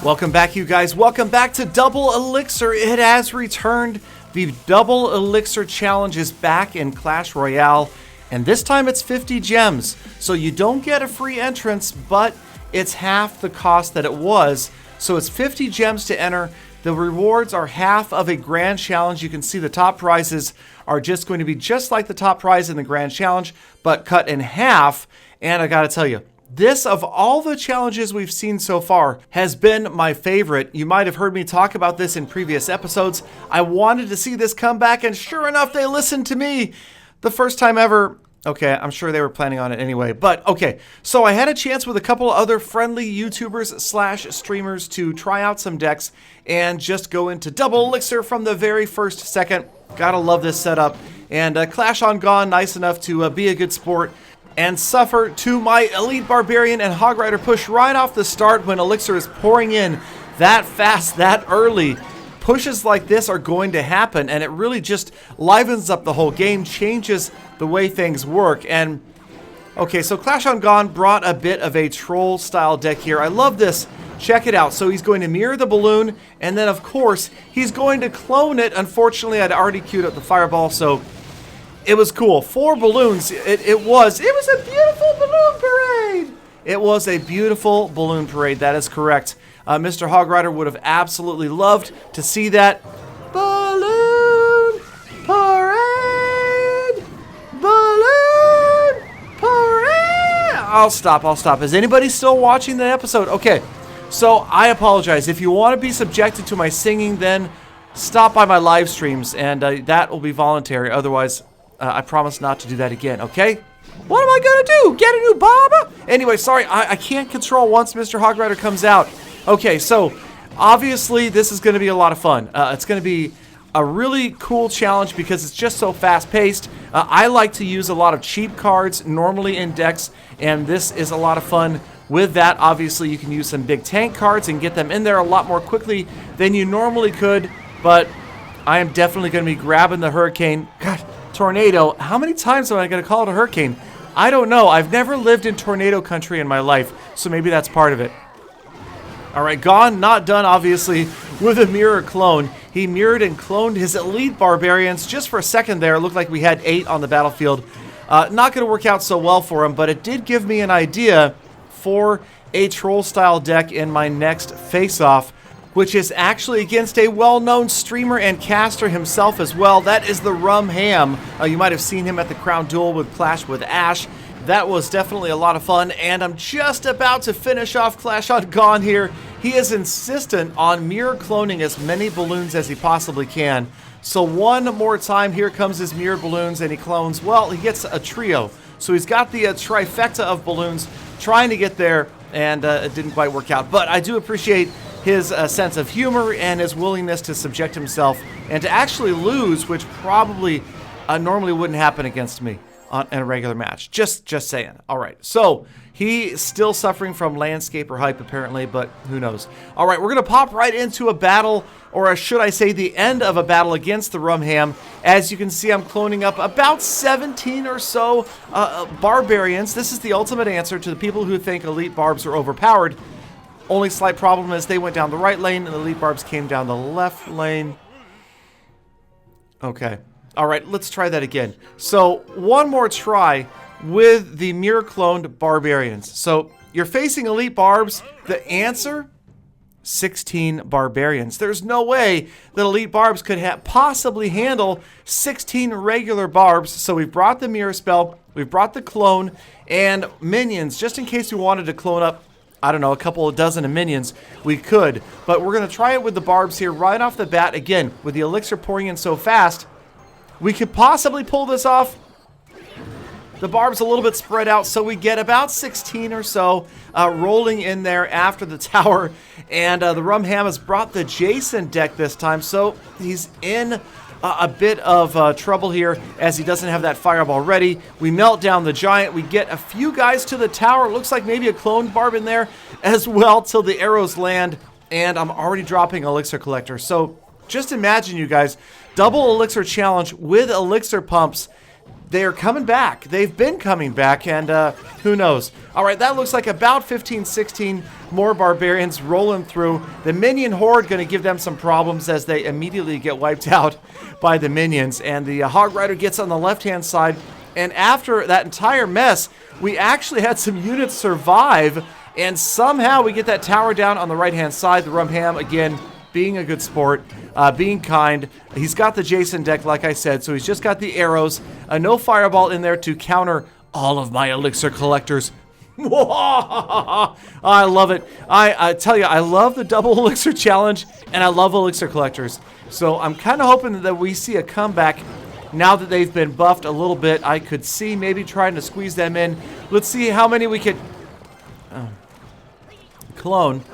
Welcome back, you guys. Welcome back to Double Elixir. It has returned. The Double Elixir Challenge is back in Clash Royale, and this time it's 50 gems. So you don't get a free entrance, but it's half the cost that it was. So it's 50 gems to enter. The rewards are half of a grand challenge. You can see the top prizes are just going to be just like the top prize in the grand challenge, but cut in half. And I gotta tell you, this, of all the challenges we've seen so far, has been my favorite. You might have heard me talk about this in previous episodes. I wanted to see this come back, and sure enough, they listened to me. The first time ever. Okay, I'm sure they were planning on it anyway. But, okay, so I had a chance with a couple other friendly YouTubers / streamers to try out some decks and just go into Double Elixir from the very first second. Gotta love this setup. And Clash on Gone, nice enough to be a good sport and suffer to my Elite Barbarian and Hog Rider push right off the start when Elixir is pouring in that fast, that early. Pushes like this are going to happen, and it really just livens up the whole game, changes the way things work. And okay, so Clash on Gone brought a bit of a troll style deck here. I love this. Check it out. So he's going to mirror the balloon, and then of course he's going to clone it. Unfortunately, I'd already queued up the fireball, so it was cool. 4 balloons. It was a beautiful balloon parade. It was a beautiful balloon parade. That is correct. Mr. Hog Rider would have absolutely loved to see that. Balloon parade. Balloon parade. I'll stop. Is anybody still watching the episode? Okay. So I apologize. If you want to be subjected to my singing, then stop by my live streams, and that will be voluntary. Otherwise, I promise not to do that again, okay? What am I gonna do? Get a new Baba? Anyway, sorry, I can't control once Mr. Hog Rider comes out. Okay, so obviously this is gonna be a lot of fun. It's gonna be a really cool challenge because it's just so fast-paced. I like to use a lot of cheap cards normally in decks, and this is a lot of fun. With that, obviously, you can use some big tank cards and get them in there a lot more quickly than you normally could, but I am definitely gonna be grabbing the Hurricane. God, tornado. How many times am I going to call it a hurricane? I don't know. I've never lived in tornado country in my life, so maybe that's part of it. All right, gone, not done, obviously, with a mirror clone. He mirrored and cloned his Elite Barbarians. Just for a second there, it looked like we had 8 on the battlefield. Not going to work out so well for him, but it did give me an idea for a troll-style deck in my next face-off, which is actually against a well-known streamer and caster himself as well. That is the Rum Ham. You might have seen him at the Crown Duel with Clash with Ash. That was definitely a lot of fun, and I'm just about to finish off Clash on Gone here. He is insistent on mirror cloning as many balloons as he possibly can. So one more time, here comes his mirror balloons, and he clones, well, he gets a trio. So he's got the trifecta of balloons trying to get there, and it didn't quite work out. But I do appreciate his sense of humor and his willingness to subject himself and to actually lose, which probably normally wouldn't happen against me in a regular match. Just saying. All right, so he's still suffering from landscaper hype apparently, but who knows. All right, we're going to pop right into a battle, or should I say the end of a battle against the Rum Ham. As you can see, I'm cloning up about 17 or so barbarians. This is the ultimate answer to the people who think Elite Barbs are overpowered. Only slight problem is they went down the right lane and the Elite Barbs came down the left lane. Okay. All right, let's try that again. So one more try with the mirror cloned barbarians. So you're facing Elite Barbs. The answer, 16 barbarians. There's no way that Elite Barbs could possibly handle 16 regular barbs. So we've brought the mirror spell, we've brought the clone, and minions, just in case we wanted to clone up, I don't know, a couple of dozen of minions, we could. But we're going to try it with the barbs here right off the bat. Again, with the elixir pouring in so fast, we could possibly pull this off. The barb's a little bit spread out, so we get about 16 or so rolling in there after the tower. And the Rum Ham has brought the Jason deck this time, so he's in a bit of trouble here as he doesn't have that fireball ready. We melt down the giant. We get a few guys to the tower. Looks like maybe a cloned barb in there as well till the arrows land. And I'm already dropping Elixir Collector. So just imagine, you guys, Double Elixir Challenge with Elixir Pumps. they are coming back. They've been coming back, and who knows? All right, that looks like about 15, 16 more barbarians rolling through. The minion horde going to give them some problems as they immediately get wiped out by the minions. And the Hog Rider gets on the left-hand side. And after that entire mess, we actually had some units survive. And somehow we get that tower down on the right-hand side. The Rumham, again, being a good sport, being kind. He's got the Jason deck, like I said, so he's just got the arrows. No fireball in there to counter all of my elixir collectors. I love it. I tell you, I love the double elixir challenge, and I love elixir collectors. So I'm kind of hoping that we see a comeback now that they've been buffed a little bit. I could see maybe trying to squeeze them in. Let's see how many we could clone.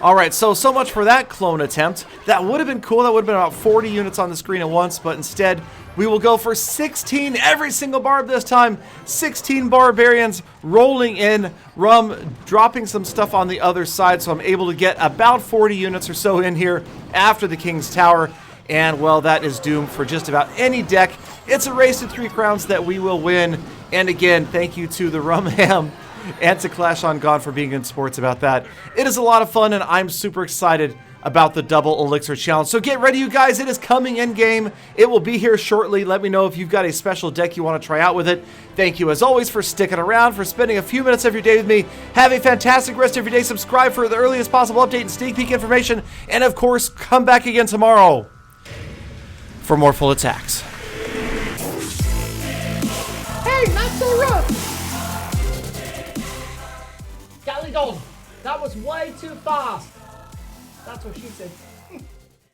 All right, so much for that clone attempt. That would have been cool. That would have been about 40 units on the screen at once, but instead we will go for 16 every single barb this time. 16 barbarians rolling in, Rum dropping some stuff on the other side, so I'm able to get about 40 units or so in here after the King's Tower. And, well, that is doomed for just about any deck. It's a race to 3 crowns that we will win. And again, thank you to the Rumham and to Clash on God for being in sports about that. It is a lot of fun, and I'm super excited about the Double Elixir Challenge. So get ready, you guys. It is coming in game. It will be here shortly. Let me know if you've got a special deck you want to try out with it. Thank you, as always, for sticking around, for spending a few minutes of your day with me. Have a fantastic rest of your day. Subscribe for the earliest possible update and sneak peek information. And, of course, come back again tomorrow for more full attacks. Hey, not so rough! Golly dog, that was way too fast. That's what she said.